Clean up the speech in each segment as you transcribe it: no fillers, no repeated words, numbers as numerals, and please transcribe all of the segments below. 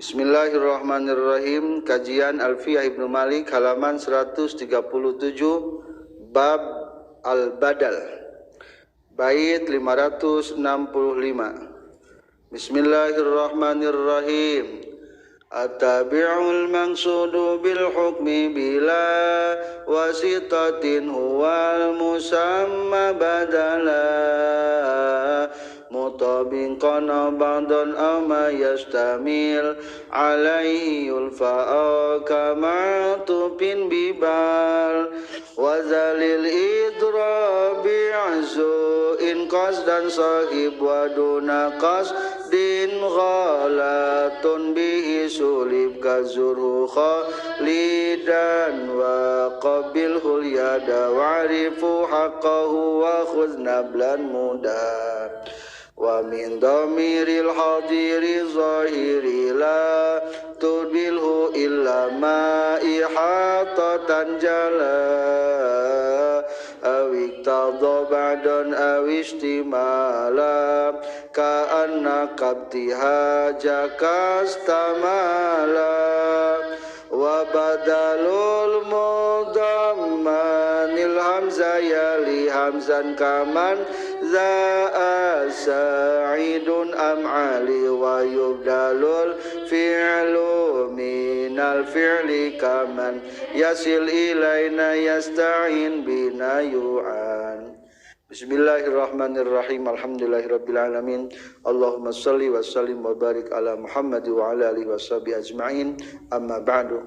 Bismillahirrahmanirrahim. Kajian Alfiyah Ibnu Malik halaman 137 bab al-badal. Bait 565. Bismillahirrahmanirrahim. At-tabi'ul maqsudu bil hukmi bila wasitatin huwal musamma badala mutabiqan ba'dan amma yastamil alaihi yulfa'a kama tupin bibal wazalil idrabi azu in qasdan sahib waduna qasdin ghalatun bihi sulib kazurhu khalidan wa qabilhul yada wa'rifu haqqahu wa khudh nablan muda wa min dhamiril hadiri zahiri la tudbilhu illa ma ihatatan jala awiktadha ba'dan awistimala ka'anna qabtiha jakastamala wa badalul mudammanil hamza yali hamzan kaman za'a sa'idun am'ali wa yubdalul fi'lu minal fi'li kaman yasil ilaina yasta'in bina yu'an. Bismillahirrahmanirrahim. Alhamdulillahirabbil alamin. Allahumma shalli wa sallim wa barik ala Muhammad wa ala alihi washabihi ajma'in. Amma ba'du.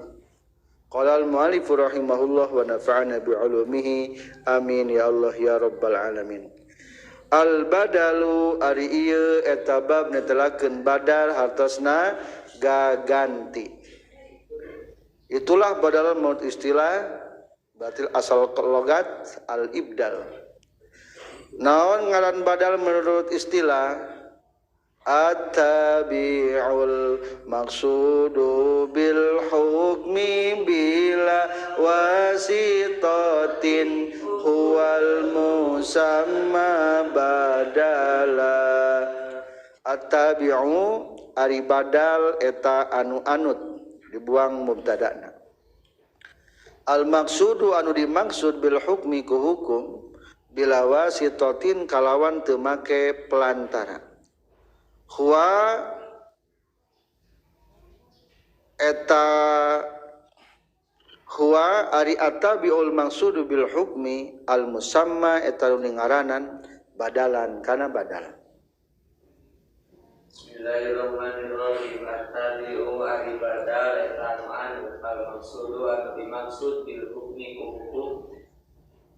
Qala al-mu'allif rahimahullah wa nafa'ana bi 'ulumihi. Amin ya Allah ya rabbal alamin. Al-badalu ari ieu eta bab netelakeun badal hartosna gaganti. Itulah badal menurut istilah batil asal logat al-ibdal. Naon ngaran badal menurut istilah at-tabi'ul maqsudu bil hukmi bila wasitatin huwal musamma badala. At-tabi'u ari badal eta anu anut dibuang mubtadana. Al-maqsudu anu dimaksud bil hukmi ku hukum bila wasitatin kalawan teu make pelantara. Huwa ari at-tabi'ul maqsudu bil hukmi al musamma eta nu ngaranan badalan kana badal. Bismillahirrahmanirrahim. At-tabi'u ari badal eta anu anut al maqsudu anu dimaksud bil hukmi ku hukum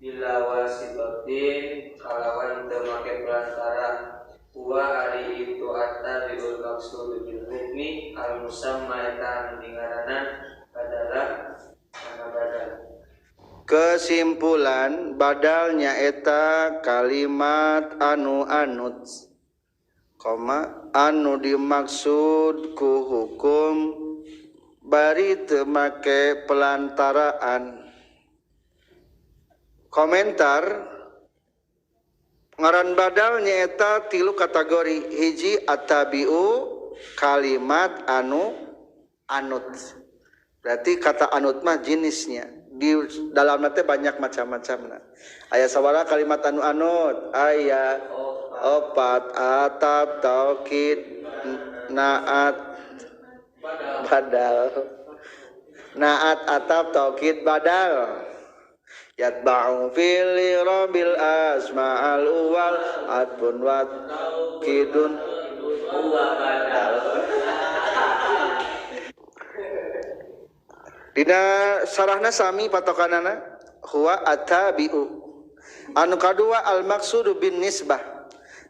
bila wasitatin kalawan teu make pelantara. Huwa ari itu at-tabi'ul maqsudu bil hukmi al musamma eta anu ngaranan badalah kana badal. Kesimpulan badalnya eta kalimat anu anut anu dimaksud ku hukum bari teu make pelantaraan. Komentar ngaran badal nyaeta tilu kategori. Hiji at-tabi'u kalimat anu anut. Berarti kata anut mah jenisnya. Di dalamna teh banyak macam-macamna. Aya sabaraha kalimat anu anut? Aya opat atap taukid naat badal. Naat atap taukid badal. Yatba'u fil rabil asma'al uwal adbun wa kidun badal. Dina sarahna sami patokanana huwa at-tabi'u. Anu kadua al maqsudu bin nisbah.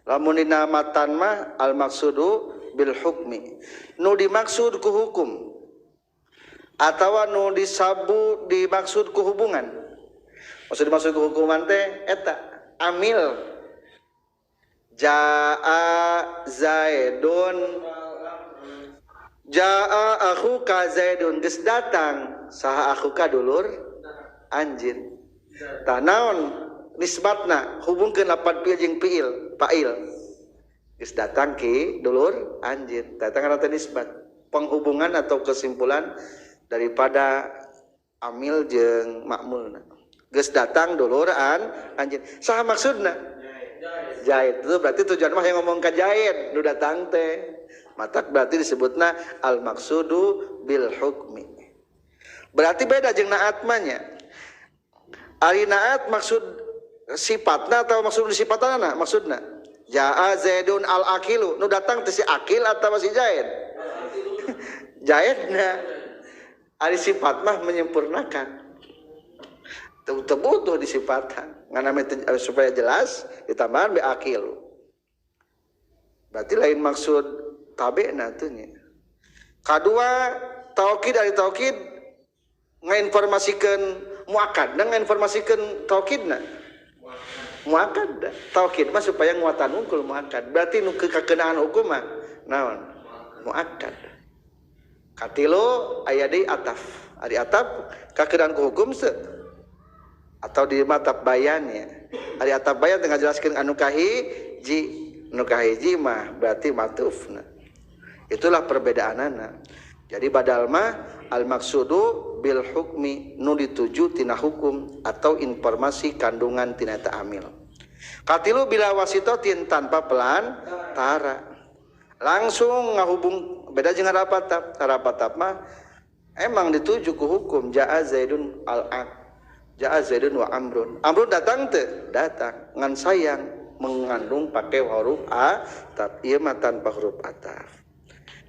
Lamun dina matan mah al maqsudu bil hukmi. Nu dimaksud ku hukum atawa nu disabu dimaksud ku hubungan. Maksud dimaksud ku hukuman teh eta amil jaa zaidun jaa akhuka zaidun geus datang saha akhuka dulur anjeun. Tah naon nisbatna hubungkeun lapan fiil jeung fa'il. Geus datang ki dulur anjeun. Datang kana teh nisbat. penghubungan atau kesimpulan daripada amil jeung makmulna. Geus datang duluran anjeun. Saha maksudna? Jahit. Itu berarti tujuan mah yang ngomong ka jahit nu datang teh. Matak berarti disebutna al maksudu bil hukmi. Berarti beda jeung naat mah nya. Ari naat maksud sifatna atau maksud sifatana maksudna? Jaa Zaidun al akilu. Nu datang teh si akil atau si jahit? Jahitna. Ari sifat mah menyempurnakan. Teu butuh disifatan. Nganana supaya jelas ditambahan be akil. Berarti lain maksud tabi'na teh nya. Kadua taukid dari taukid ngainformasikeun muakkad, ngainformasikeun taukidna. Muakkad. Taukid mah supaya nguatan unggul muakkad. Berarti nu kakenaan hukum mah naon? Muakkad. Katilu aya deui ataf. Ari ataf kakenaan ku hukum atau di matap bayannya. Ari atap bayan tengah jelaskeun anu kahiji, anu kahiji mah berarti matufna. Itulah perbedaanana. Jadi badal mah al maksudu bil hukmi nu dituju tina hukum atau informasi kandungan tina eta amil. Katilu bila wasitotin tanpa pelantara. Langsung ngahubung beda jeung harapatab. Harapatab mah emang dituju ku hukum jaa Zaidun al-aq. Jaa Zaidun wa Amrun. Amrun datang teu? Datang. Ngan sayang mengandung pakai huruf a, tapi ieu mah tanpa huruf ataf.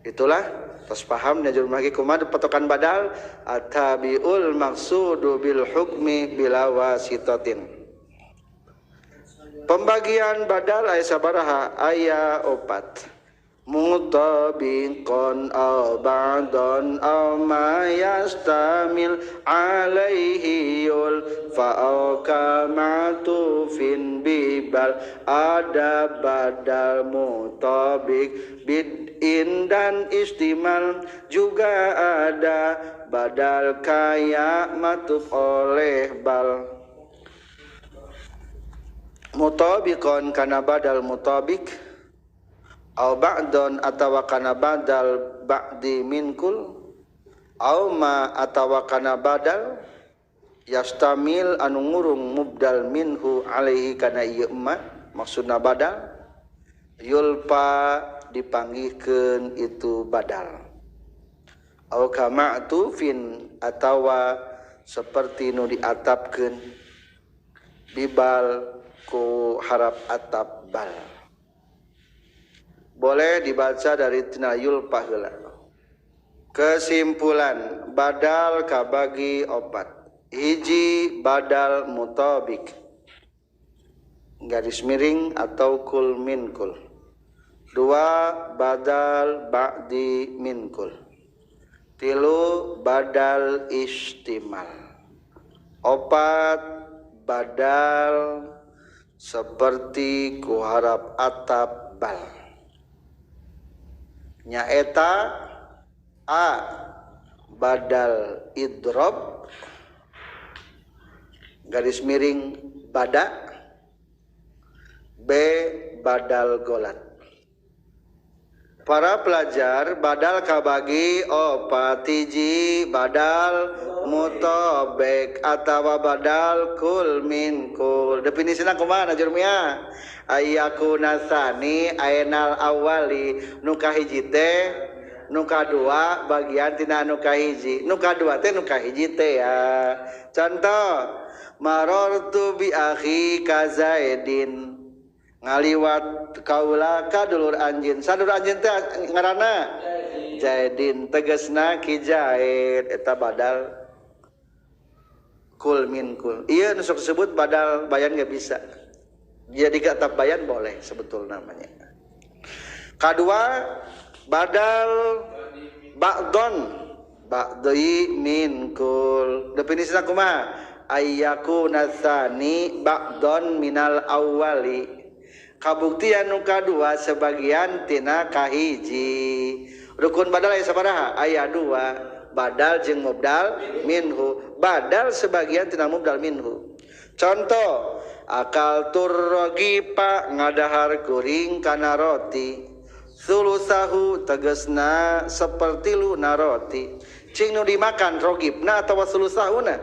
Itulah tos paham najul magi kumaha patokan badal atabiul maqsudu bil hukmi bila wasitatin. Pembagian badal aya sabaraha? Aya 4. Mutabiqan aw ba'dan aw ma yastamil alaihi yul fa'auka ma'tufin bibal. Ada badal mutabik bid'in dan istimal, juga ada badal kaya matuf oleh bal. Mutabiqan kana badal mutabik, au ba'don atawa kana badal ba'di minkul, au ma atawa kana badal yastamil anu ngurung mubdal minhu alaihi kana ieu ma, maksudna badal yulpa dipanggihkeun itu badal. Au kama tufin atawa seperti nu diatapkeun bibal ku harap atap bal. Boleh dibaca dari tina yulpa heula. Kesimpulan badal kabagi 4. Hiji badal mutabik, garis miring atau kul minkul. 2 badal ba'di minkul. 3 badal istimal. 4 badal seperti ku harap atap bal. Nyaeta a badal idrob garis miring bada, b badal golat. Para pelajar badal kabagi 4. Hiji badal mutabik atawa badal kul min kul. Definisina kumaha Jurmia? Ayyakuna tsani ainal awali, nu kahiji teh nu kadua bagian tina nu kahiji, nu kadua teh nu kahiji teh ya. Contoh marartu bi akhi kazaidin, ngaliwat kaula ka dulur anjeun. Sadulur anjeun teh ngaranna Zaidin, tegasna ki Zaid eta badal kul min kul. Ieu nu sok disebut badal bayan geus bisa. Jadi kata bayan boleh sebetul namanya. Kedua badal ba'don ba'dhi minkul. Definisina kumaha? Ayyakuna tsani ba'don minal awwali. Kabuktian nu kadua sebagian tina kahiji. Rukun badal aya sabaraha? Aya 2. Badal jeung mubdal minhu. Badal sebagian tina mubdal minhu. Contoh akal turrogi pak ngadahar kuring kana roti Sulusahu tegasna sepertiluna roti. Cing nu dimakan rogibna atawa sulusahuna?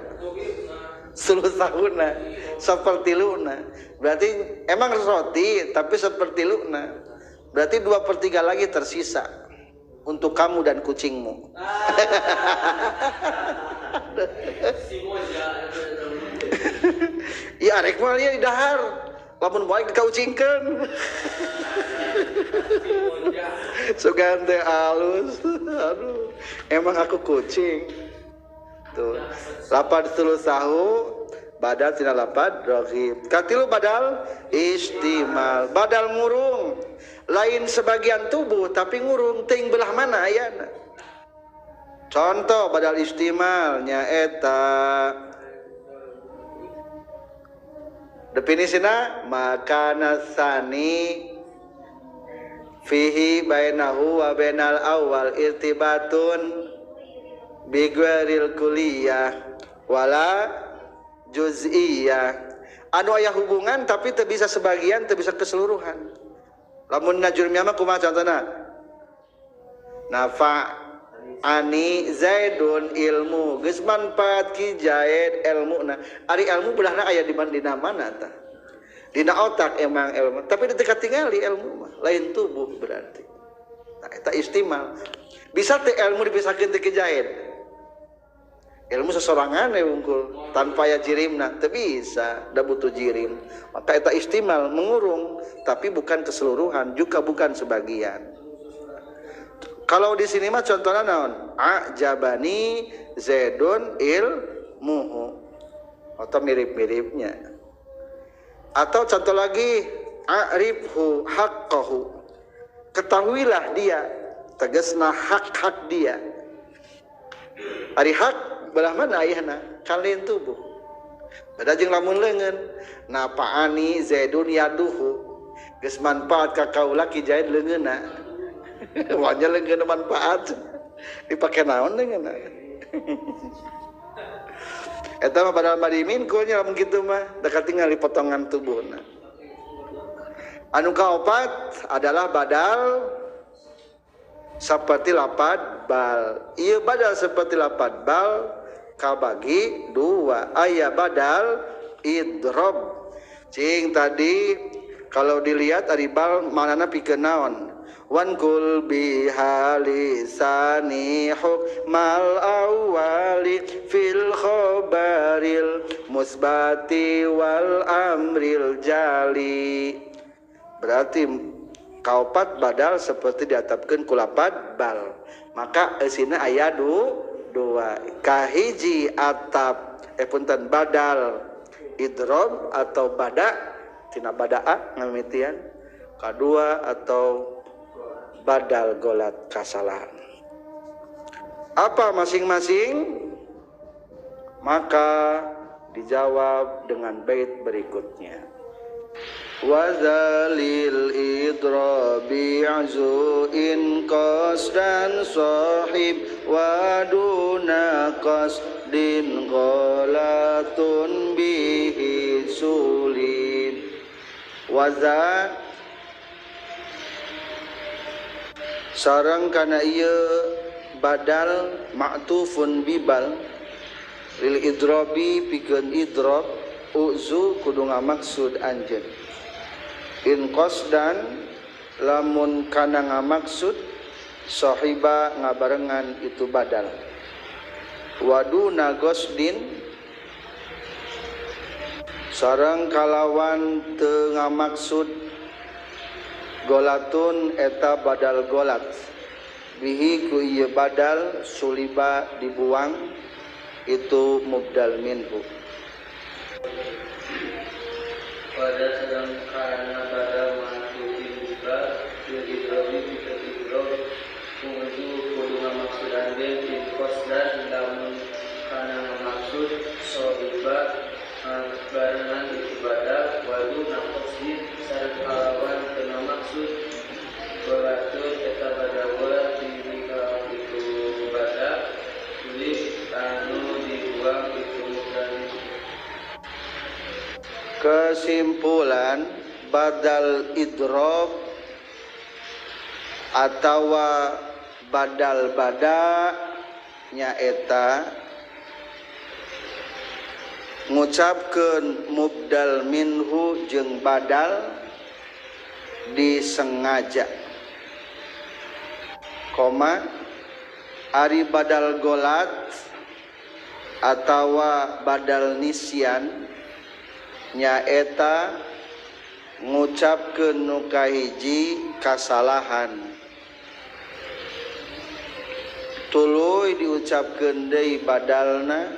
Sulusahuna sepertiluna. Berarti emang roti tapi sepertiluna. Berarti 2/3 lagi tersisa untuk kamu dan kucingmu. Ya arek mah ieu dahar. Lamun baik dikaucingkeun. Sugan teh alus. Aduh, emang aku kucing. Tuh. Lapad sulusahu badal tina lapad raghib. Katilu badal istimal. Badal ngurung. Lain sebagian tubuh tapi ngurung teuing belah mana ayana. Contoh badal istimal nyaeta definisina makana tsani fihi bainahu wa bainal awal irtibatun bigwaril kulliyah wala juz'iyah. Anu aya hubungan tapi teu bisa sebagian, teu bisa keseluruhan. Lamun najurmiyah mah kumaha contohna? Nafa ani zaidun ilmu geus manfaat ki zaid ilmuna. Ari ilmu belahna aya di mana tah? Dina otak emang ilmu, tapi di teu katingali ilmu mah lain tubuh berarti. Nah, eta istimal. Bisa teh ilmu dipisahkeun teh ke zaid. Ilmu sesorangan ya unggul tanpa ya jirimna teu bisa, da butuh jirim. Maka eta istimal mengurung tapi bukan keseluruhan, juga bukan sebagian. Kalau di sini mah contohnya naon? Ajabani Zaidun ilmuhu. Atau mirip-miripnya. Atau contoh lagi a'rifhu haqqahu. Ketahuilah dia, tegasna hak-hak dia. Ari hak belah mana ayahna? Kalian tubuh. Beda jeung lamun leungeun. Napaani Zaidun yaduhu. Geus manfaat ka kaula ki Zaid leungeunna. Wanya leungeun manfaat. Dipake naon leungeunna? Eta mah padahal madimin kulnya lamun kitu mah dekat tinggal di potongan tubuhna. Anu kaopat adalah badal seperti lapad bal. Ieu badal seperti lapad bal kabagi dua. Aya badal idrob. Cing tadi kalau dilihat ari bal manana pikeun naon? Wan kul bihalisani hukmal awali fil khobaril musbati wal amril jali. Berarti kaopat badal seperti diatapkeun ku lapad bal. Maka eusina aya dua. Kahiji atap punten badal idrob atau bada tina badaa ngamitian. Kadua atau badal golat kasalahan. Apa masing-masing? Maka dijawab dengan bait berikutnya. Wazalil idrabi azuin qasdan sahib waduna qasdin ghalatun bihi sulin. Waza sareng kana ieu badal ma'tufun bibal lil idrabi pikeun idrob uzu kudu ngamaksud anjeun in qasdan lamun kana ngamaksud sahiba ngabarengan itu badal waduna qasdin sareng kalawan teu ngamaksud golatun eta badal golat bihi ku ieu badal suliba dibuang itu mubdal minhu. Pada sedang karena badal ma'tufin juga idrobi bisa idrob menguju kudu ngamaksud anjeun in qasdan lamun kana ngamaksud sohiba barengan itu badal wadu naqsdi sareng kalawan teu maksud baratur eta badal golat dika itu badal tulis anu dibuang itu mudali. Kesimpulan badal idrob atawa badal bada nyaeta ngucapkeun mubdal minhu jeung badal disengaja koma ari badal golat atawa badal nisyan nyaeta ngucapkeun nu kahiji kasalahan tuluy diucapkeun deui badalna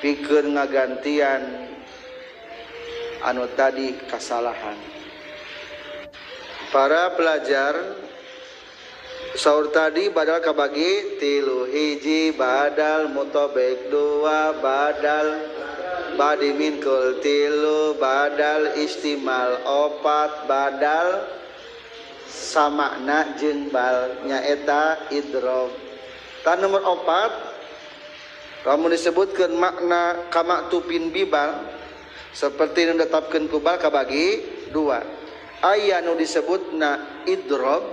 pikeun ngagantian anu tadi kasalahan. Para pelajar saur tadi badal kabagi tilu hiji badal mutobek dua badal badimin kul tilu badal istimal opat badal samakna jeung bal nyaeta idrob. Tan nomor opat kamu disebutkan makna kamaktupin bibal seperti nu ditetapkeun ku bal kabagi dua. Aya nu disebutna idrob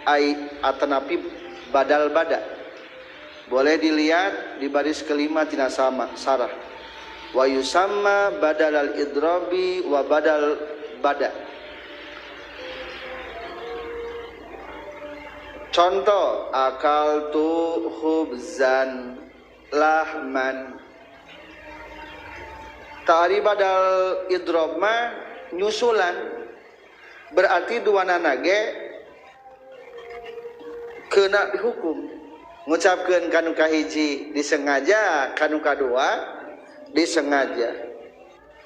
ai atanapi badal bada. Boleh dilihat di baris kelima tina sama sarah. Wa yusamma badal al idrobi wa badal bada. Contoh akaltu khubzan lahman. Tari badal idrob mah nyusulan berarti dua nanage kena dihukum. Ngucapkeun kanu kahiji disengaja, kanu kadua disengaja.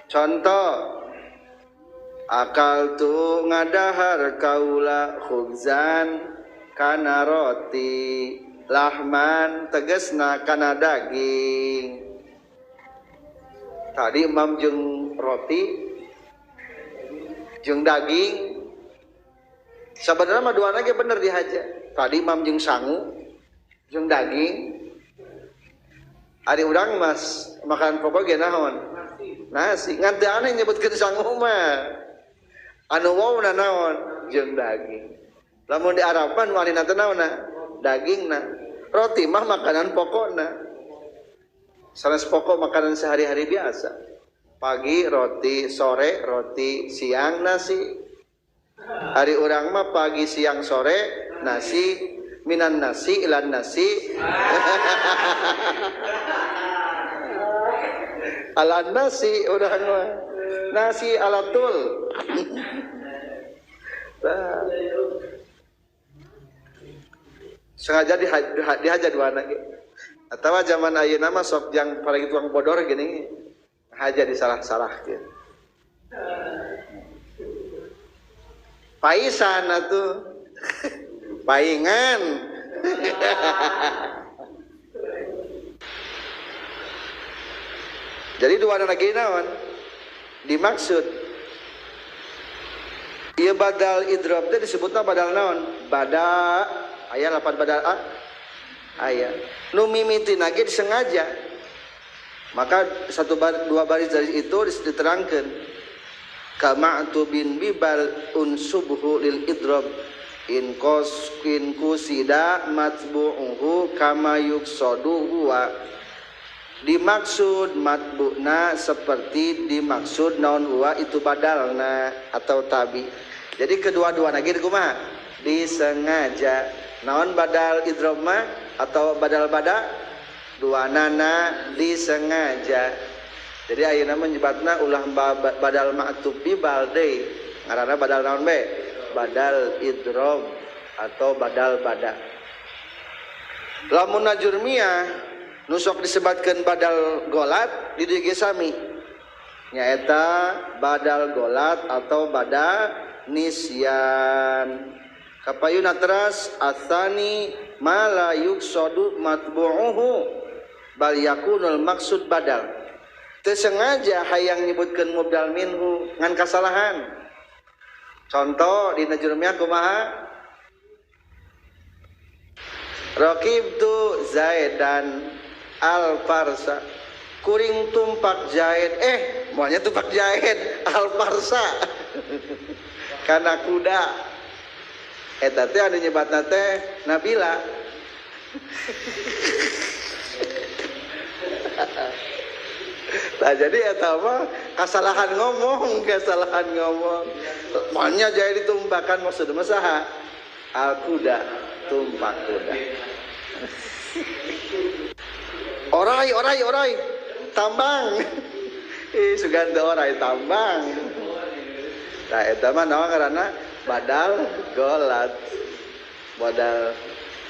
Contoh akaltu ngadahar kaula khubzan kana roti lahman tegesna kana daging. Tadi imam jeung roti jeung daging sebenarnya mah duana ge bener dihaja. Tadi imam jeung sangu jeung daging. Ari urang mas makan pokok ge naon? Nasi. Ngan teu aneh nyebutkeun sangu mah. Anu wawna naon? Jeung daging. Lamun di Araban wanina teh naonna? Dagingna. Roti mah makanan pokokna. Sanes pokok makanan sehari-hari biasa. Pagi roti, sore roti, siang nasi. Hari urang mah pagi, siang, sore nasi, minan nasi ilan nasi. Alan nasi urang mah. Nasi alatul. Sengaja dihaja dua anak atau zaman ayeuna mah sok yang paling tukang bodor gini haja disalah-salah gitu. Paisan atuh paingan. Jadi dua anak lagi naon dimaksud ieu badal idrob teh disebutna badal naon? Bada aya lapan badal a aya nu mimiti nage disengaja, maka dua baris dari itu diterangkan kama'tu bin bibal unsubhu lil idrob in kusida matbu'uhu kama yuksodu huwa. Dimaksud matbu'na seperti dimaksud naon huwa itu badalna atau tabi. Jadi kedua-dua nage kumaha disengaja. Naon badal idrob mah atau badal bada dua nana disengaja. Jadi ayeuna menyebutna ulah badal ma'tub bibal deui ngaranna badal naon be? Badal idrob atau badal bada. Lamun najurmiyah nu sok disebutkeun badal golat di dieu ge sami nyaeta badal golat atau badal nisyan. Kapayuna teras asani mala yuksodu matbu'uhu bal yakunul maksud badal. Teu sengaja hayang nyebutkeun mubdal minhu ngan kasalahan. Contoh di najurumnya kumaha? Raqibtu Zaidan al-Farsa. Kuring tumpak Zaid. Moalnya tumpak Zaid al-Farsa. Kana kuda. Eta teh anu nyebatna teh Nabila. Nah jadi eta mah kesalahan ngomong. Makanya jadi ditumpakan maksudnya saha? Al-kuda, tumpak kuda. Orai, tambang. Suganda orai tambang. Nah eta mah naon ngaranna? Badal golat. Badal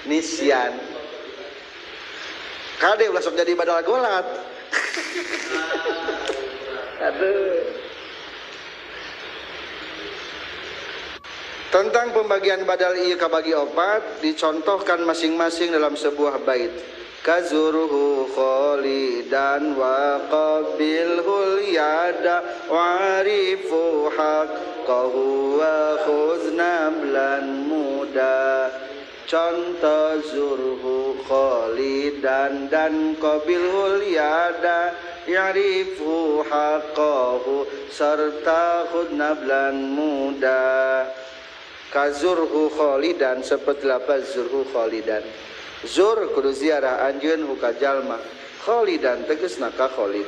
nisyan. Kade ulah sok jadi badal golat. Aduh. Tentang pembagian badal ieu kabagi opat dicontohkan masing-masing dalam sebuah bait. Kazurhu khalidan wa qabilhul yada wa'rifu haqqahu wa khuzna blan muda. Contoh zurhu khalidan dan qabilhul yada ya'rifu haqqahu serta khuzna blan muda. Kazurhu khalidan seperti lafaz zurhu khalidan. Zur kudu ziarah anjeun huka jalma, khalidan tegasna ka khalid.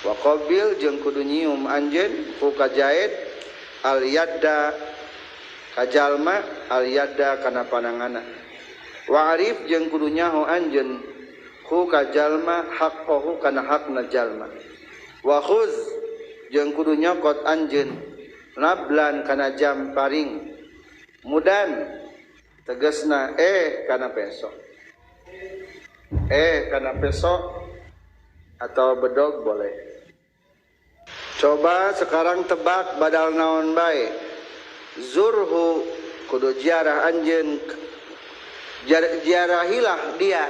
Wa qabil jeung kudu nyium anjeun huka jaid al yadda ka jalma al yadda kana pananganna. Wa arif jeung kudu nyaho anjeun huka jalma haqqahu kana hakna jalma. Wa khuz jeung kudu nyokot anjeun nablan kana jam paring. Mudan tegasna kana peso. Kana peso atau bedog boleh. Coba sekarang tebak badal naon bae. Zurhu kudu ziarah anjeun, ziarahilah dia.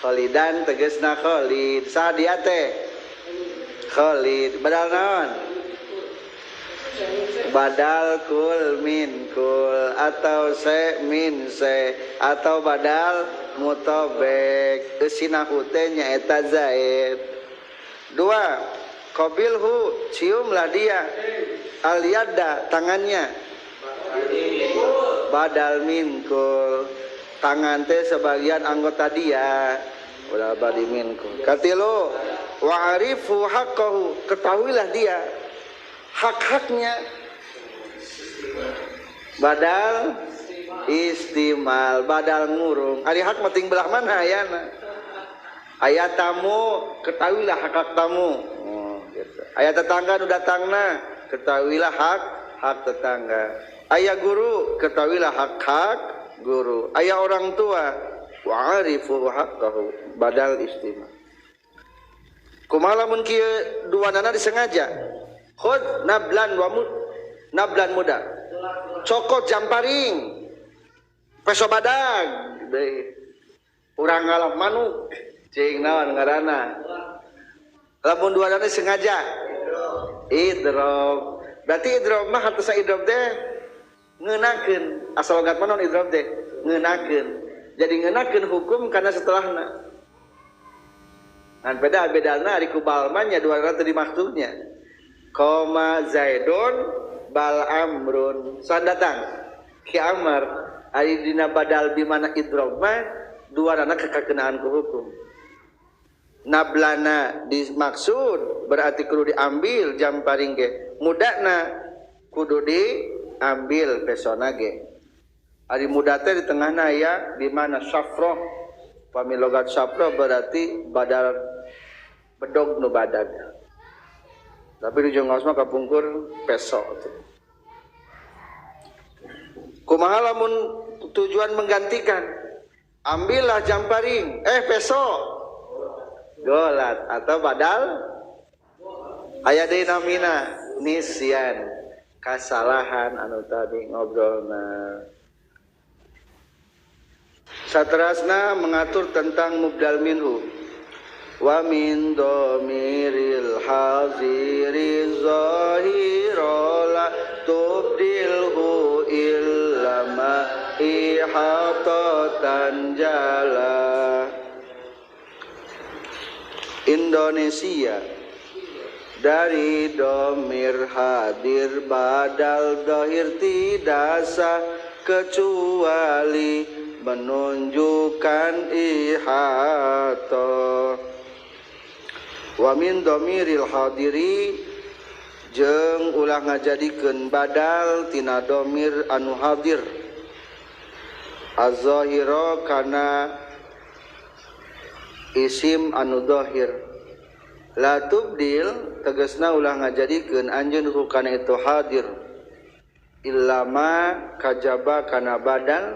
Khalidan tegasna khalid. Saha dia teh? Khalid. Badal naon? Badal kul min kul atau se min se atau badal mutobek eusinahu teh nyaeta zaid. 2 qabilhu ciumlah dia al yadda tangannya badal min kul tangan teh sebagian anggota dia udah badi min kul. Katilu wa arifu haqqahu ketahuilah dia hak-haknya badal istimal badal ngurung ari hak penting belah mana ayana aya tamu ketahuilah hak tamu gitu. Aya tetangga nu datangna ketahuilah hak tetangga aya guru ketahuilah hak guru aya orang tua wa'arifu haqqahu badal istimal. Kumaha lamun kieu duanana disengaja khud nablan nablan muda cokot jamparing peso badag deui urang ngalap manuk cing naon ngaranna lamun duanana sengaja idrob berarti idrob mah hartos idrob teh ngeunakeun asal logat mah naon idrob teh ngeunakeun jadi ngeunakeun hukum karena setelahna ngan bedalna ari ku balmanya duanana teu dimaksudnya koma zaidun bal amrun san datang ki amar ari dina badal di mana idrob mah duanana kekakenaan ku hukum nablana dimaksud berarti kudu diambil jam paring ge mudana kudu diambil pesona ge ari muda teh di tengahna aya di mana syafroh pami logat syafroh berarti badal bedog nu badag tapi di jongos mah kapungkur peso kumaha lamun tujuan menggantikan ambillah jamparing peso golat atau badal aya deui namina nisyan kasalahan anu tadi ngobrolna. Saterasna mengatur tentang mubdal minhu wa min dhamiril haziri zahira tubdilhu illama ihatatan jala. Indonesia dari domir hadir badal dohir tidak sah kecuali menunjukkan ihata. Wa min dhamiril hadiri jeung ulah ngajadikeun badal tina dhamir anu hadir az-zahira kana isim anu zahir. La tubdil tegasna ulah ngajadikeun anjeun kana itu hadir illama kajaba kana badal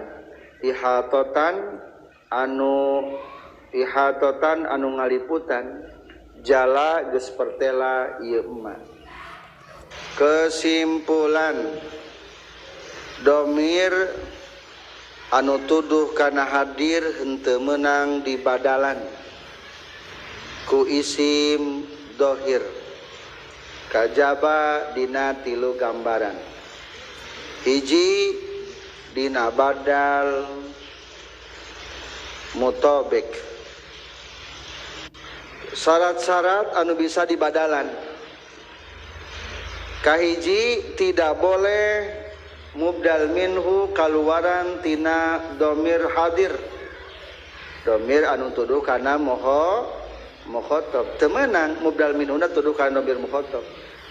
ihatotan anu ngaliputan jala geus pertela ieu emma. Kesimpulan domir anu tuduh kana hadir henteu meunang dibadalan ku isim dohir kajaba dina tilu gambaran. Hiji dina badal mutobek, syarat-syarat anu bisa dibadalan. Kahiji tidak boleh mubdal minhu kaluaran tina domir hadir, domir anu tuduh kana mukhotob teu meunang mubdal minhu na tuduh kana domir mukhotob.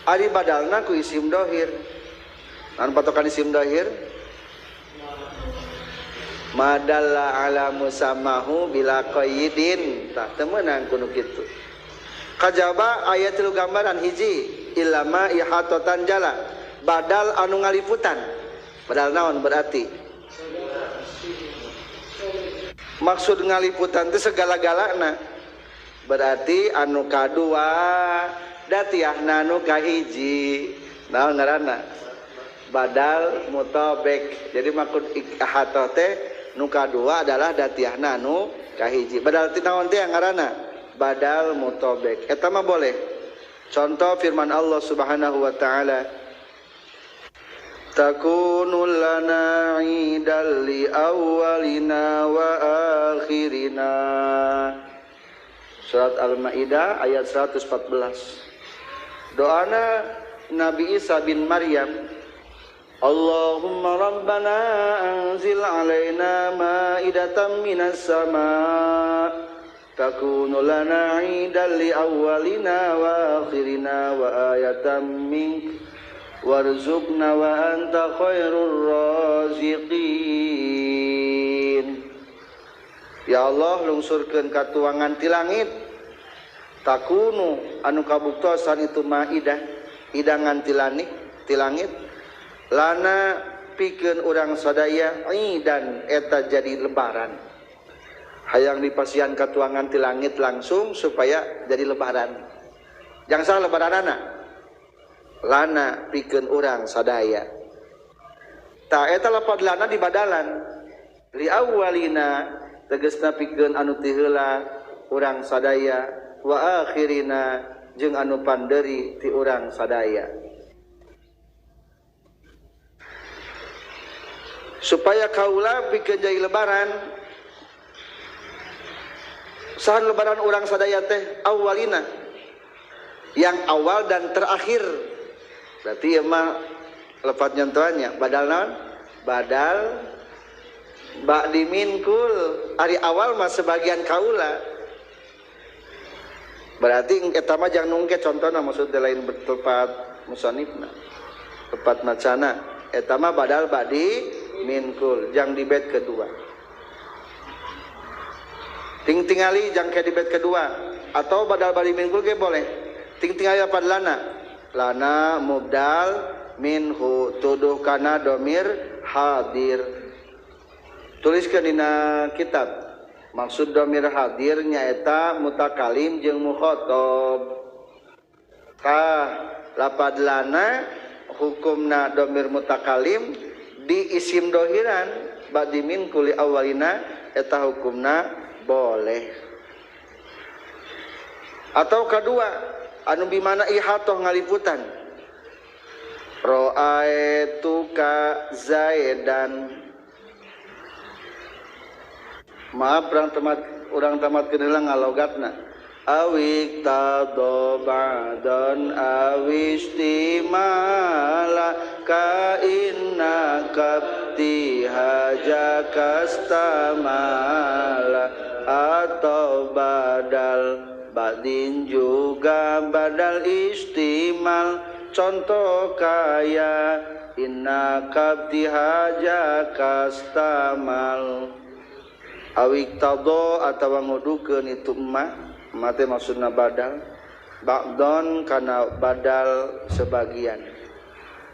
Ari badalna ku isim dohir. Anu patokan isim dohir madalla ala musammahu bila qayyidin, tah teu meunang kudu kitu. Kajaba aya tilu gambaran. Hiji ilama ihatotan jala, badal anu ngaliputan. Badal naon berarti? Maksud ngaliputan itu segala-galana. Berarti anu kadua datiahna anu kahiji. Naon ngaranna? Badal mutabek. Jadi maksud ihatoh teh nu kadua adalah datiahna anu kahiji. Badal ti naon teh ngaranna? Badal mutabek. Eta mah boleh. Contoh firman Allah Subhanahu wa taala, takunu lana idal li awwalina wa akhirina. Surat Al-Maidah ayat 114. Doana Nabi Isa bin Maryam, Allahumma rabbana anzil alaina ma'idatan minas sama' takunu lana idan li awwalina wa akhirina wa ayatan mink warzuqna wa anta khairur raziqin. Ya Allah, lungsurkeun ka tuangan ti langit takunu anu kabuktosan itu maidah hidangan ti langit lana pikeun urang sadaya idan eta jadi lebaran. Hayang dipasian ka tuangan ti langit langsung supaya jadi lebaran. Yang salah lebaranana lana pikeun urang sadaya. Ta eta lapad lana di badalan li awwalina tegasna pikeun anu ti heula urang sadaya wa akhirina jeung anu pandeuri ti urang sadaya. Supaya kaula pikeun jadi lebaran. Sahan lebaran orang sadaya teh awalina, yang awal dan terakhir. Berarti emang lepat nyontohannya badal naon? Badal ba'di minkul, ari awal mah sebagian kaula. Berarti eta mah jang nungke contohna maksudna lain tepat musannifna. Tepat macana eta mah badal ba'di minkul, jang di bait kedua. Ting-tingali jang ke di bait kedua atau badal bali minggu ge boleh. Ting-tingali apa lana mubdal minhu tuduh kana domir hadir. Tuliskeun dina kitab. Maksud domir hadir nyaeta mutakalim jeung mukhatab. Lapad lana hukumna domir mutakalim di isim dohiran ba'di min kuli awalina eta hukumna boleh. Atau kedua anu bimana ihatoh ngaliputan ra'aituka zaidan. Maaf urang tamat keun heula ngalogatna. awik tado ba'dan awistimala ka inna kabti haja kastamala atau badal badin juga badal istimal contoh kaya inna kabti haja kastamal awik tado atau ngudukeun itu emak mate maksudna badal ba'don kana badal sebagian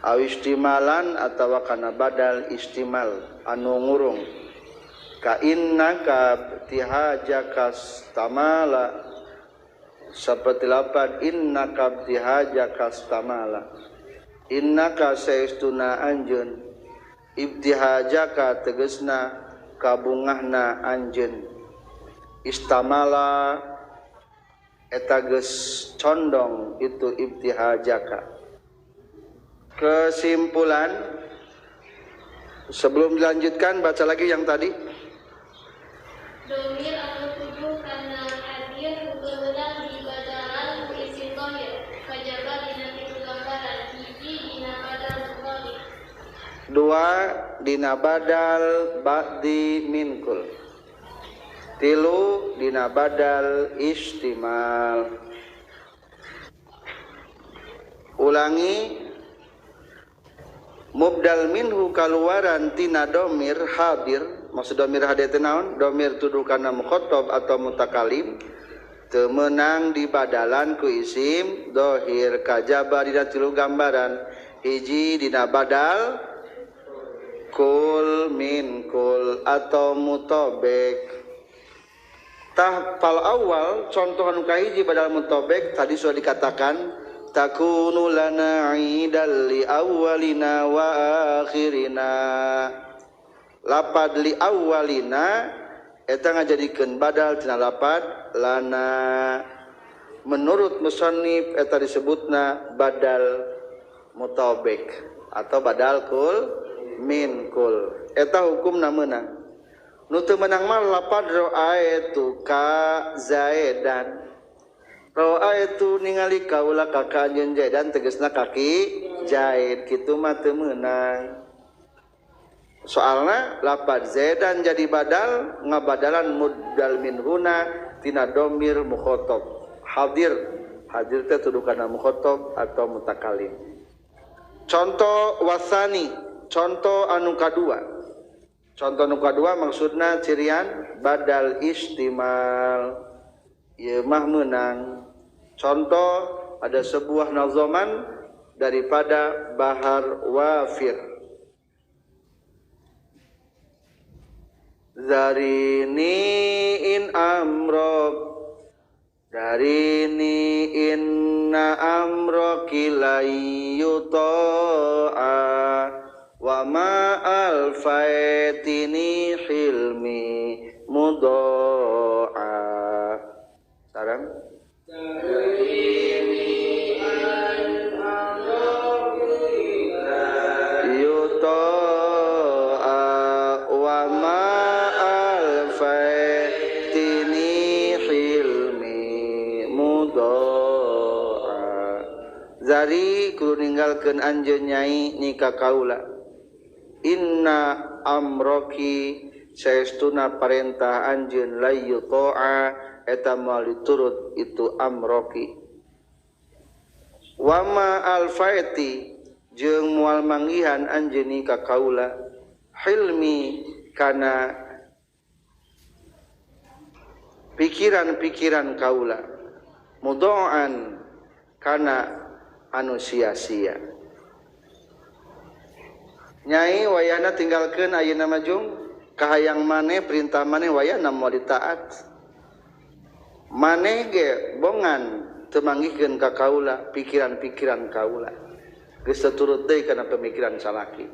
awistimalan atawa kana badal istimal anu ngurung ka innaka tihajakas tamala saperti lapad innaka tihajakas tamala innaka saestuna anjeun ibtihajaka tegasna kabungahna anjeun istamala eta geus condong itu ibtihajaka. Kesimpulan sebelum dilanjutkan baca lagi yang tadi. Domir atau tujuh karena hadir berwenang di badalan isim domir kajabar dina tilu gambaran hiji dina badal mudhari dua dina badal ba'di minkul tilu dina badal istimal. Ulangi mubdal minhu kaluaran tina domir hadir maksud domir hadir teh naon domir tuduh kana mukhatab atau mutakalim teu meunang di badalan ku isim dohir kajaba dina tilu gambaran hiji dina badal kul min kul atau mutobek tahpal awal contoh anu kahiji badal mutobek tadi sudah dikatakan takunu lana idal li awwalina wa akhirina lapad li awwalina eta ngajadikeun badal tina lapad lana menurut musannif eta disebutna badal mutobek atau badal kul min kul eta hukumna meunang nu teu meunang mah lapad ra'aitu ka zaidan ra'aitu ningali kaula ka kanjeun zaidan tegasna kaki zaid kitu mah teu meunang soalna lapad zaidan jadi badal ngabadalan mudal minhuna tina domir mukhatab hadir hadir teh tuduh kana mukhatab atau mutakalim. Contoh wasani contoh anu kadua contoh anu kadua maksudna cirian badal istimal ieu mah meunang. Contoh ada sebuah nazoman daripada Bahar Wafir Zarini in amrok Darini inna amroki layyuto'a wa ma alfaitini hilmi mudo'a sarang yuto'a wa ma alfaitini hilmi mudo'a zari kudu ninggalkeun anjeun nyai nikah kaula inna amroki saestuna parentah anjeun layyuto'a eta moal diturut itu amroki wama alfaiti jeung moal manggihan anjeun ka kaula hilmi kana pikiran-pikiran kaula mudoan kana anu sia-sia nyai wayana tinggalkeun ayeuna majung kahayang maneh perintah maneh wayana moal ditaat maneh ge bongan teu manggihkeun ka kaula pikiran-pikiran kaula geus turut deui kana pemikiran salaki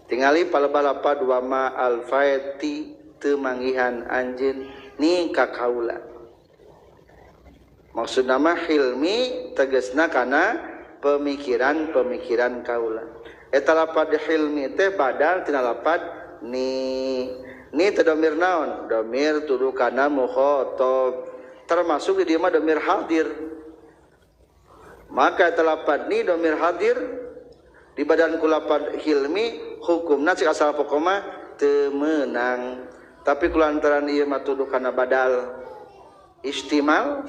tingali palebah-lapad wa ma alfaiti teu manggihan anjeun ni ka kaula maksudna mah hilmi tegasna kana pemikiran-pemikiran kaula eta lapad hilmi teh badal tina lapad ni teu domir naon domir tuduh kana mukhatab termasuk di dieu mah domir hadir. Maka telapad ni domir hadir di badan kulapad hilmi hukumna cek asal pokoma teu meunang. Tapi kulantaran ieu mah tuduh kana badal istimal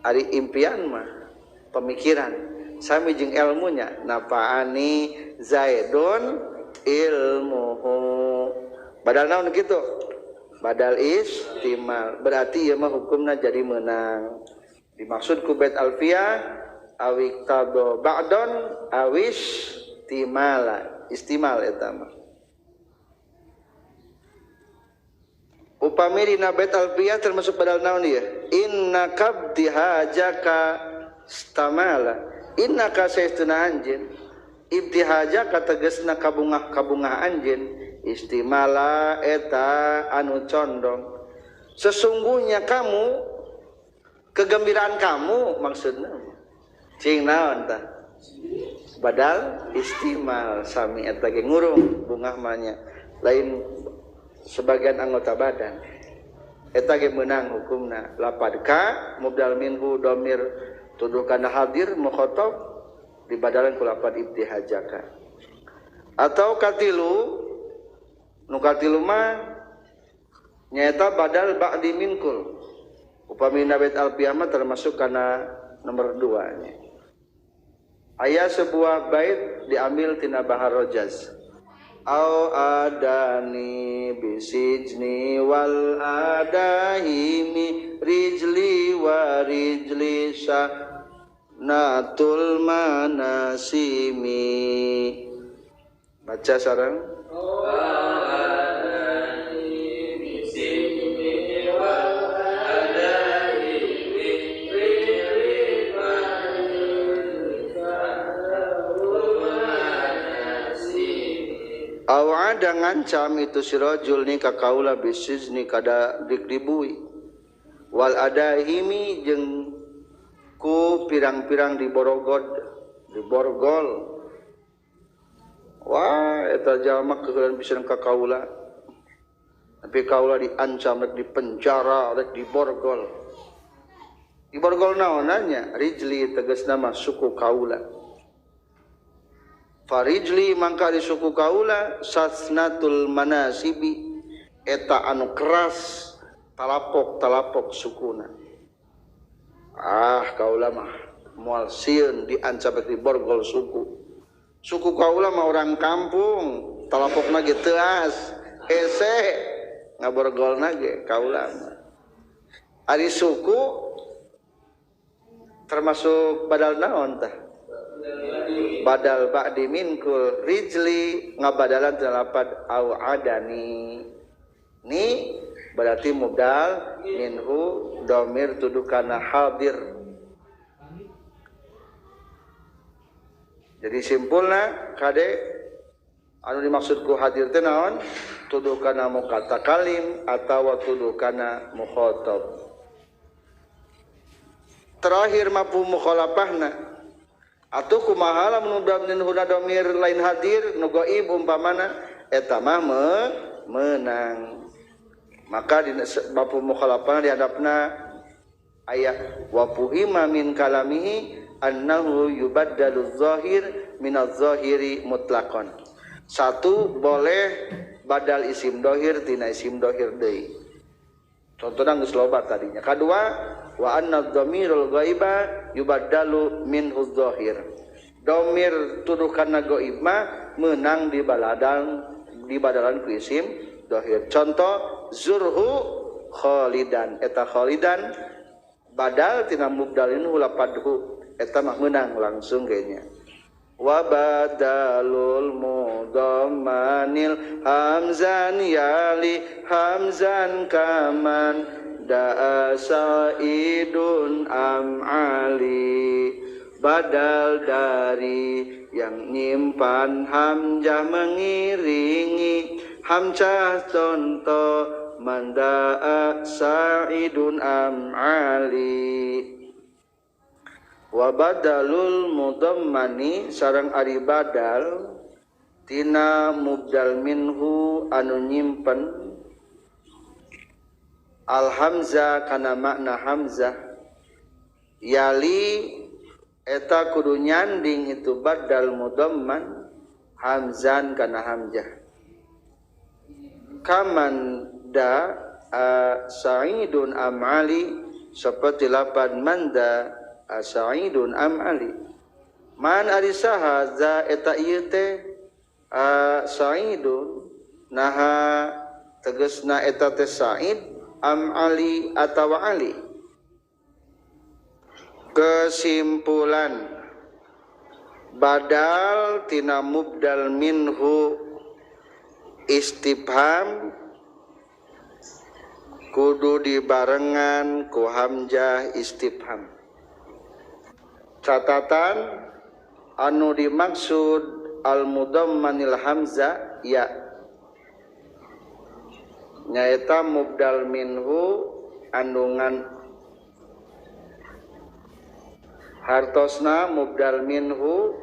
ari impian mah pemikiran sami jeung ilmunya nafaani zaidun ilmuhu badal naon kitu badal istimal berarti ieu mah hukumna jadi meunang dimaksud ku bait alfiyah awik tado ba'don awish timala istimal eta mah upami dina bait alfiyah termasuk badal naon ieu inna kabdi hajaka stamala innaka saestuna anjeun ibtihajaka tegasna kabungah anjeun istimala eta anu condong sesungguhnya kamu kegembiraan kamu maksudna cing naon tah badal istimal sami eta ge ngurung bungah manya lain sebagian anggota badan eta ge meunang hukumna lapad ka mubdal minhu dhamir tuduh kana hadir mukhatab dibadalan ku lapad ibtihajaka atau katilu nu katilu mah nyaeta badal ba'di minkul upami bait alfiyah mah termasuk kana nomor 2 nya aya sebuah bait diambil tina bahar rojaz au adani bisijni wal adahimi rijli wa rijli natul manasimi baca sareng awada ngancam itu si rajul ni ka kaula bisizni kada dikdibui wal adahimi jeung ku pirang-pirang diborogol wah eta jalma keueulan pisan ka kaula tapi kaula diancam rek dipenjara rek diborgol naonnya rijli tegasna mah suku kaula farijli mangka di suku kaula sasnatul manasibi eta anu keras talapok sukuna kaula mah moal sieun diancam di borgol suku kaula mah orang kampung talapokna ge teu as hese ngaborgolna ge kaula mah ari suku termasuk badal naon tah badal ba'di minkul rijli ngabadalan terlapad au adani ni berarti mubdal minhu dhamir tudukana hadir jadi simpulna kade anu dimaksudku hadir teh naon tudukana mukatakalim atawa tudukana mukhatab terakhir mapu mukhalafahna atuh kumaha lamun mubdal huna dhamir lain hadir nu ghaib umpamana eta mah menang maka di bab mukhalafah di hadapna ayat wa fuhima min kalamihi annahu yubaddalu zahir min az-zahiri mutlaqan satu boleh badal isim dohir tina isim dohir deui contohna geus loba tadinya kadua wa anna dhamirul ghaiba yubaddalu minhu dhahir dhamir tuduhkanna ghaib mah meunang di badalan ku isim dhahir contoh zurhu khalidan eta khalidan badal tina mubdalin lapadhu eta mah meunang langsung kayaknya wa badalul mudammanil hamzan yali hamzan kaman da'a sa'idun am'ali badal dari yang nyimpan hamzah mengiringi hamzah contoh manda'a sa'idun am'ali wa badalul mudammani sareng ari badal tina mubdal minhu anu nyimpen al hamzah kana makna hamzah yali eta kudu nyanding itu badal mudamman hamzan kana hamzah kaman da sa'idun am ali seperti lapan manda sa'idun am ali man arisaha za eta ieu teh sa'idun naha tegasna eta teh sa'id am ali atawa ali. Kesimpulan badal tina mubdal minhu istifham kudu dibarengan ku hamzah istifham. Catatan anu dimaksud al mudammanil hamzah ya nyaeta mubdal minhu andungan hartosna mubdal minhu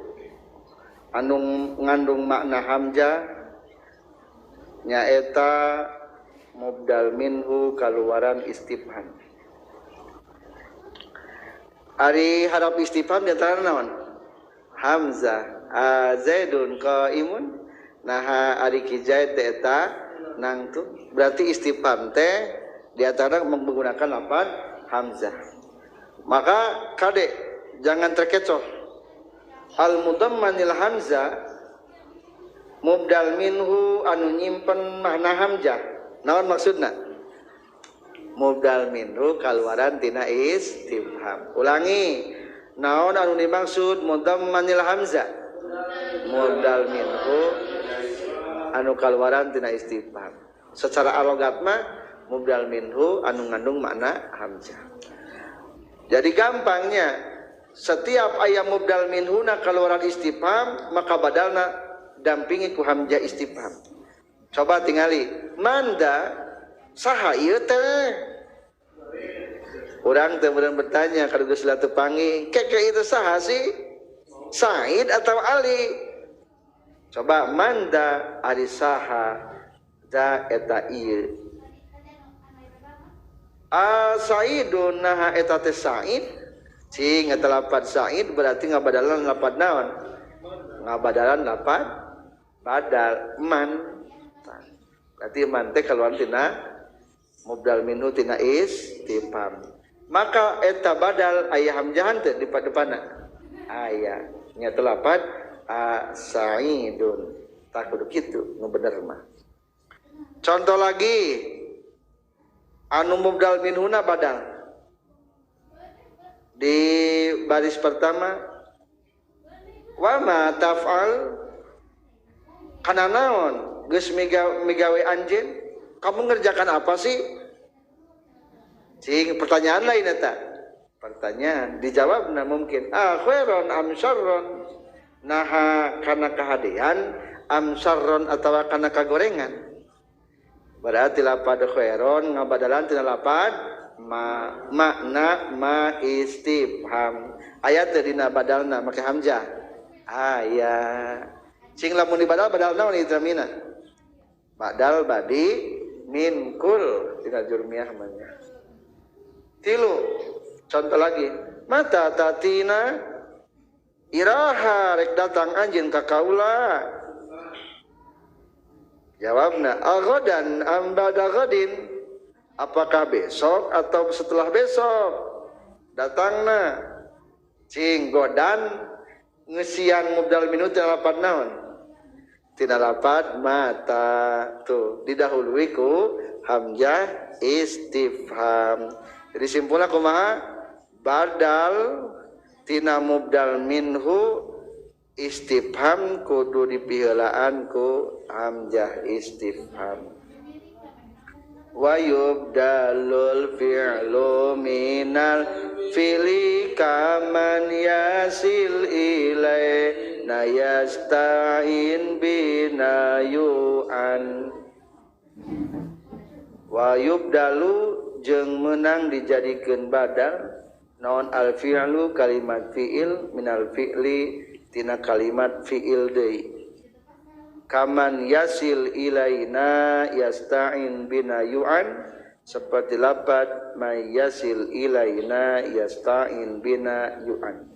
anu ngandung makna hamzah nyaeta mubdal minhu kaluaran istifham. Ari harap istifham di antara naon? Hamzah. Zaidun qaimun. Nah ari ki Zaid teh eta nangtu. Berarti istifham teh di antara menggunakan lafaz hamzah. Maka kade jangan terkecoh. Al mudammanil hamzah mubdal minhu anu nyimpen makna hamzah. Naon maksudna? Mubdal minhu kaluaran tina istifham. Ulangi. Naon anu dimaksud mudammanil hamzah? Mubdal minhu anu kaluaran tina istifham. Secara alogat mah mubdal minhu anu ngandung makna hamzah. Jadi gampangnya setiap aya mubdal minhuna kaluaran istifham maka badalna dampingi ku hamzah istifham. Coba tingali manda saha ieu teh? Urang teh meureun bertanya ka geus teu panggih, keke itu saha sih? Said atau Ali? Coba manda ari saha da eta ieu. Saidun naha eta teh Said. Cing eta lafaz Said berarti ngabadalan lafaz naon? Ngabadalan lafaz badal man. Berarti man teh kaluar tina mubdal minhu tina istifham. Maka eta badal aya hamzahan teh di depanna. Aya nya teh lafaz Saidun. Tak kudu kitu nu bener mah. Contoh lagi anu mubdal minhuna badal. Di baris pertama wa ma taf'al kana naon geus migawe anjeun kamu ngerjakan apa sih? Cing pertanyaan lain eta. Pertanyaan dijawabna mungkin khairon am syarron naha kana kahadian am syarron atawa kana kagorengan. Berarti lafaz khairon ngabadalan tina lafaz makna ma istifham. Aya teh dina badalna make hamzah. Aya. Cing lamun dibadal badal naon itramina? Badal badi min kul dina jurmiyah mah. Tilu contoh lagi mata tatina iraha rek datang anjeun ka kaula. Jawabna aghadan am ba'da ghadin, apakah besok atau setelah besok datangna. Cing godan ngeusian mubdal minhu tina lafaz naon? Tina lafaz mata tuh didahului ku hamzah istifham. Jadi simpulna kumaha? Badal tina mubdal minhu istifham kudu dipiheulaan ku hamzah istifham. Wa yubdalul fi'lu minal fi'li kaman yasil ilai na yasta'in bina yu'an. Wa yubdalu jeung menang dijadikeun badal naon al fi'lu kalimat fi'il minal fi'li tina kalimat fi'il deui. Kaman yasil ilaina yasta'in bina yu'an seperti lapad may yasil ilaina yasta'in bina yu'an.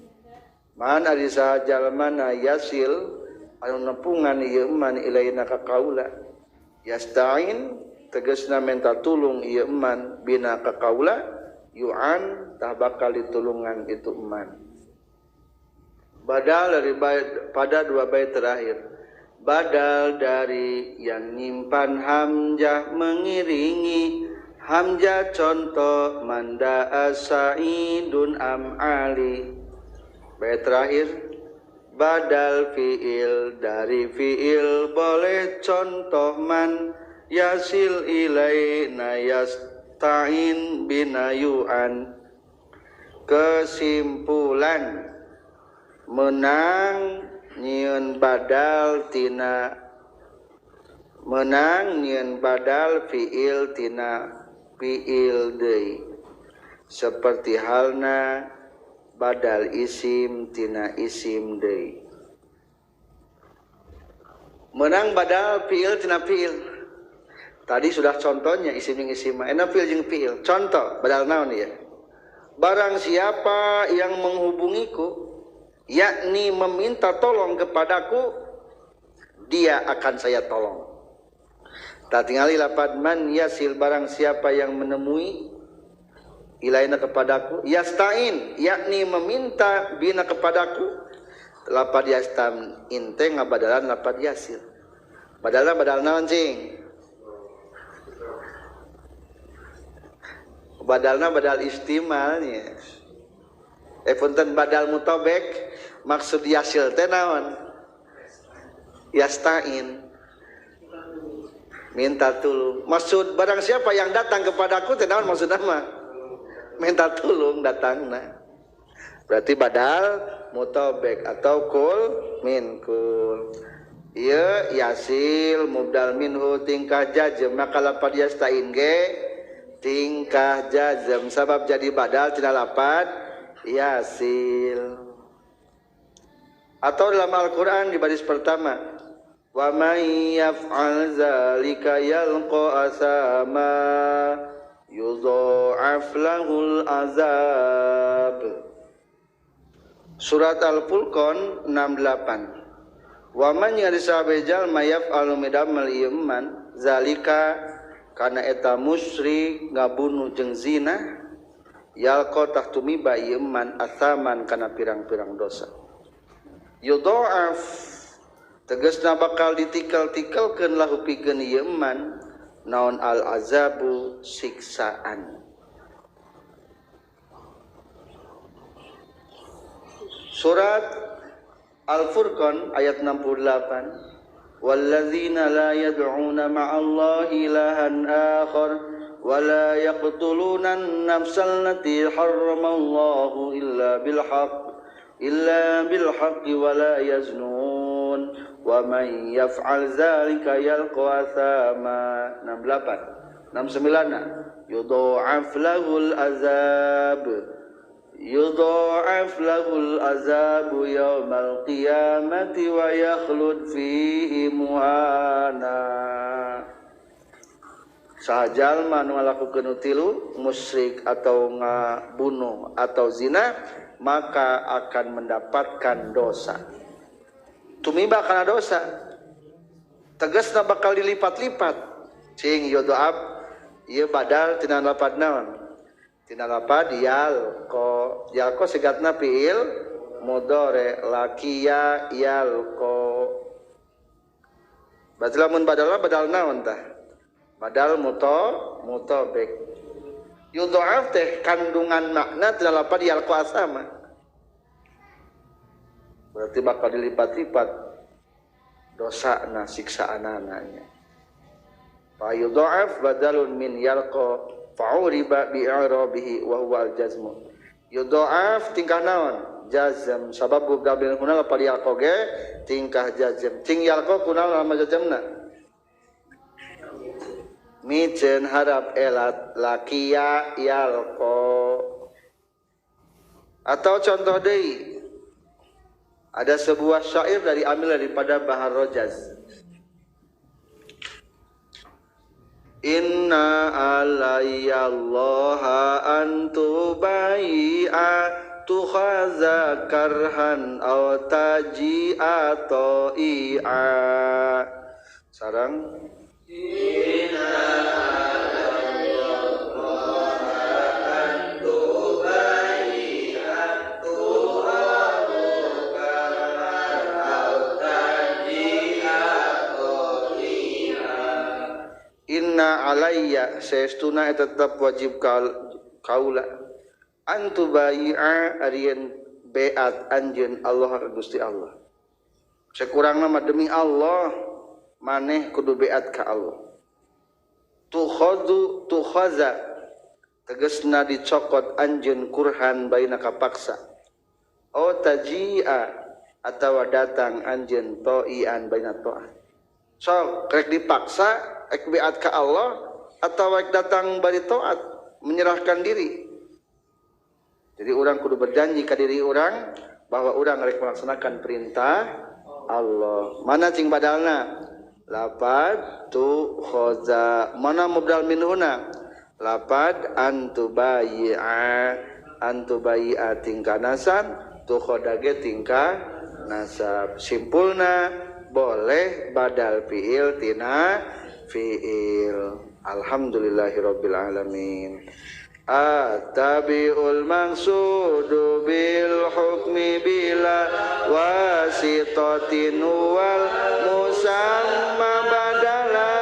Man ari sajalmana yasil anu nepungan ieu eman ilaina ka kaula, yasta'in tegasna minta tulung ieu eman bina ka kaula, yu'an tah bakal ditulungan itu eman. Badal dari pada dua bait terakhir. Badal dari yang nyimpan hamzah mengiringi hamzah contoh manda asaidun am ali. Bait terakhir badal fiil dari fiil boleh contoh man yasil ilaina yasta'in binayuan. Kesimpulan menang nyieun badal fiil tina fiil deui seperti halna badal isim tina isim deui. Menang badal fiil tina fiil. Tadi sudah contohnya isim jeung isim mah enak fiil jeung fiil. Contoh badal naon ya? Barang siapa yang menghubungiku yakni meminta tolong kepadaku, dia akan saya tolong. Tak tinggali lapad man yasil barang siapa yang menemui ilaina kepadaku, yasta'in yakni meminta bina kepadaku. Lapad yasta'in teh ngabadalan lapad yasil. Badalna badal naon cing? Badalna badal istimalnya. Punten badal mutobek maksud yasil teh naon? Yasta'in minta tulung. Maksud barang siapa yang datang kepadaku teh naon maksudna mah? Minta tulung datangna. Berarti badal mutobek atau kul min kul. Ieu yasil mubdal minhu tingkah jazm, maka lapad yasta'in ge tingkah jazm sabab jadi badal tina lapad yasil. Atau dalam Al-Quran di baris pertama, wa may yaf'al zalika yalqa asama yudha'af lahul azab. Surat Al-Furqan 68. Wa man yarisabejal mayaf'alu midamal iman zalika kana eta musyrik ngabunuh jeung zina yalqa tahtumiba iman asaman kana pirang-pirang dosa. Yudha'af tegasna bakal ditikal-tikalkeun lahu pikeun ieu eman naon al azabu siksaan. Surat Al-Furqan ayat 68. Walladzina la yad'una ma'allahi ilahan akhar wa la yaqtuluna an-nafsal lati harramallahu illa bil haqqi wa la yaznun wa man yaf'al dzalika yalqa athama. 68 69 yudha'af lahul azabu yaumal qiyamati wa yakhlud fihi muhana. Sajalma nu ngalakukeun tilu musyrik atau ngabunuh atau zina maka akan mendapatkan dosa. Tumiba kana dosa. Tegasna bakal dilipat-lipat. Cing yudha'af ieu badal tina lapad naon? Tina lapad yalqa sigatna fiil mudhari laqiya yalqa. Berarti lamun badal naon tah? Badal mutobek. Yudha'af teh kandungan makna tina lapad yalqa asama. Berarti bakal dilipat-lipat dosana siksaanana. Fa yudha'af badalun min yalqa fa'uriba bi'irabihi wa huwa al-jazmu. Yudha'af tingkah naon? Jazm. Sababu gabil kunal lapad yalqa ge tingkah jazm. Ting yalqa kunal lama jazmna. Miceun harap elat laqiya yalqa. Atau contoh deui. Ada sebuah syair ambil daripada Bahar Rojaz. Inna alayya allaha antubai'a tukhaza karhan aw taji'a ta'i'a. Sarang Inna alayya allaha antubai'a tukhaza karhan aw taji'a ta'i'a. Inna alayya saestuna tetap wajib kaula antubai'a arieun beat anjeun Allah ka Gusti Allah. Sakurangna mah demi Allah maneh kudu beat ka Allah. Tukhaza tegasna dicokot anjeun kurhan baina kapaksa. O taji'a atawa datang anjeun to'ian baina ta'at. Sok rek dipaksa ek beat ka Allah atau ek datang bari taat menyerahkan diri. Jadi orang kudu berjanji ka diri orang bahwa orang rek melaksanakan perintah Allah. Mana cing badalna? Lapad tu khoza. Mana mubdal minhuna? Lapad antubai'a tingkah nasab, tu khodage tingkah nasab. Simpulna boleh badal fiil tina fiil. Alhamdulillahirabbil alamin. At-tabi'ul maqsudu bil hukmi bila wasitatin wal musamma badala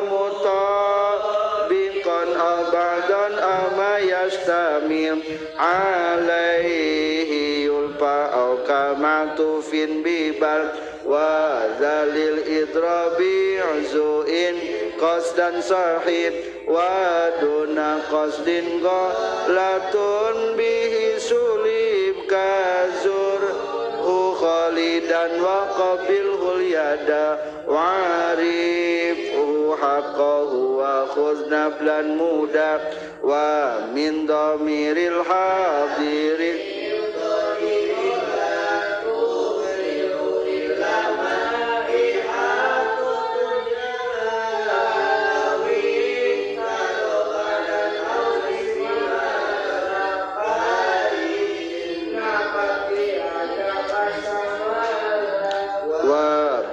mutabiqan abadan ama yastamil alaihi yulfa au kama tufin bibal wa zalil idrabi uzuin qasdan sahib wa duna qasdin ghalatun bihi sulib kazur hu khalidan wa qabilhul yada wa'rif haqqahu wa khuzna blan muda wa min dhamiril hadirin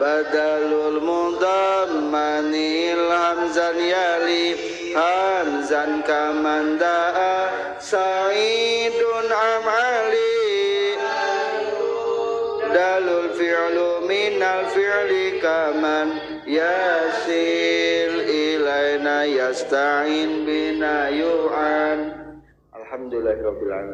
badalul mudammanil hamzan yali hamzan kamanda'a sa'idun amali dalul fi'lu minal fi'li kaman yasil ilaina yasta'in bina yu'an. Alhamdulillahirabbil alamin.